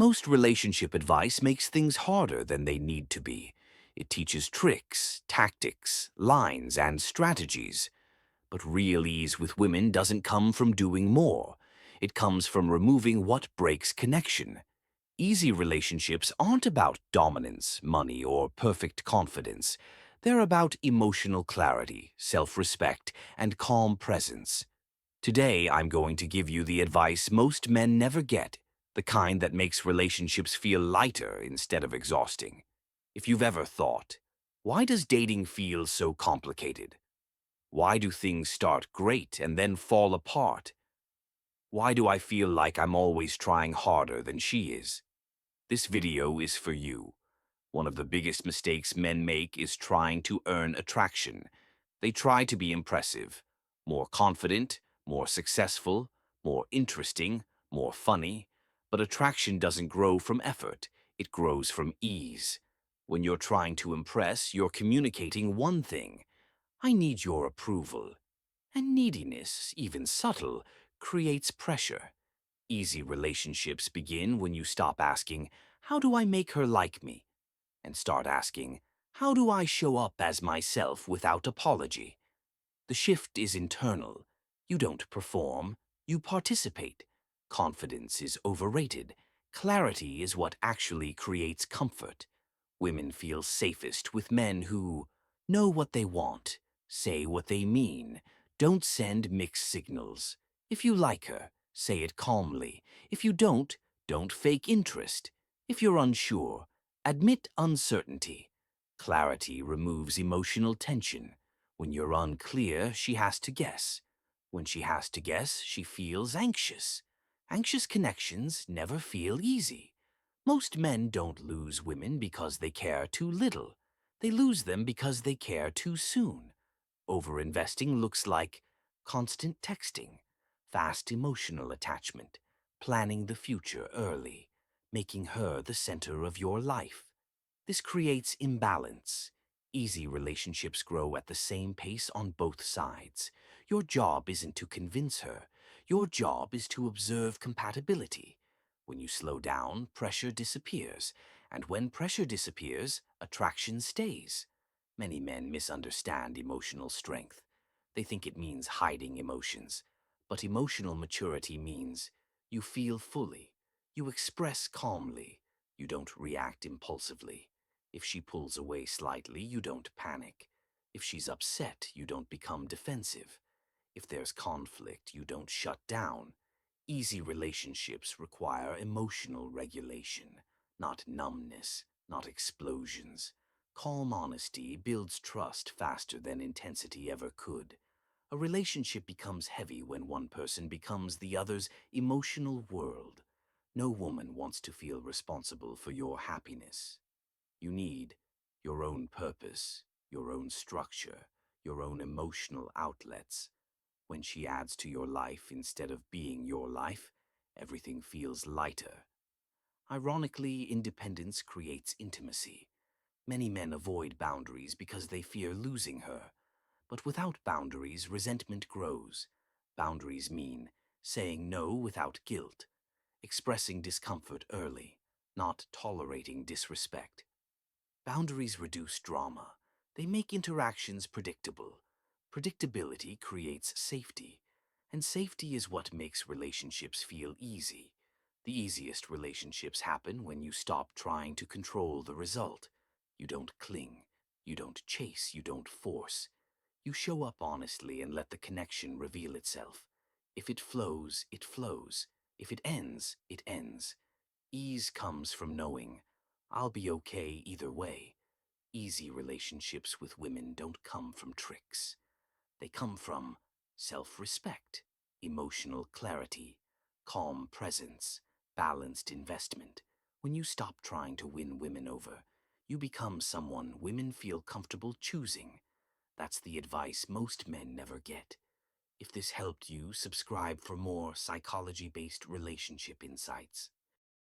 Most relationship advice makes things harder than they need to be. It teaches tricks, tactics, lines, and strategies. But real ease with women doesn't come from doing more. It comes from removing what breaks connection. Easy relationships aren't about dominance, money, or perfect confidence. They're about emotional clarity, self-respect, and calm presence. Today, I'm going to give you the advice most men never get, the kind that makes relationships feel lighter instead of exhausting. If you've ever thought, why does dating feel so complicated? Why do things start great and then fall apart? Why do I feel like I'm always trying harder than she is? This video is for you. One of the biggest mistakes men make is trying to earn attraction. They try to be impressive, more confident, more successful, more interesting, more funny. But attraction doesn't grow from effort, it grows from ease. When you're trying to impress, you're communicating one thing: I need your approval. And neediness, even subtle, creates pressure. Easy relationships begin when you stop asking, how do I make her like me? And start asking, how do I show up as myself without apology? The shift is internal. You don't perform, you participate. Confidence is overrated. Clarity is what actually creates comfort. Women feel safest with men who know what they want, say what they mean, don't send mixed signals. If you like her, say it calmly. If you don't fake interest. If you're unsure, admit uncertainty. Clarity removes emotional tension. When you're unclear, she has to guess. When she has to guess, she feels anxious. Anxious connections never feel easy. Most men don't lose women because they care too little. They lose them because they care too soon. Overinvesting looks like constant texting, fast emotional attachment, planning the future early, making her the center of your life. This creates imbalance. Easy relationships grow at the same pace on both sides. Your job isn't to convince her. Your job is to observe compatibility. When you slow down, pressure disappears. And when pressure disappears, attraction stays. Many men misunderstand emotional strength. They think it means hiding emotions. But emotional maturity means you feel fully. You express calmly. You don't react impulsively. If she pulls away slightly, you don't panic. If she's upset, you don't become defensive. If there's conflict, you don't shut down. Easy relationships require emotional regulation, not numbness, not explosions. Calm honesty builds trust faster than intensity ever could. A relationship becomes heavy when one person becomes the other's emotional world. No woman wants to feel responsible for your happiness. You need your own purpose, your own structure, your own emotional outlets. When she adds to your life instead of being your life, everything feels lighter. Ironically, independence creates intimacy. Many men avoid boundaries because they fear losing her. But without boundaries, resentment grows. Boundaries mean saying no without guilt, expressing discomfort early, not tolerating disrespect. Boundaries reduce drama. They make interactions predictable. Predictability creates safety, and safety is what makes relationships feel easy. The easiest relationships happen when you stop trying to control the result. You don't cling, you don't chase, you don't force. You show up honestly and let the connection reveal itself. If it flows, it flows. If it ends, it ends. Ease comes from knowing, I'll be okay either way. Easy relationships with women don't come from tricks. They come from self-respect, emotional clarity, calm presence, balanced investment. When you stop trying to win women over, you become someone women feel comfortable choosing. That's the advice most men never get. If this helped you, subscribe for more psychology-based relationship insights.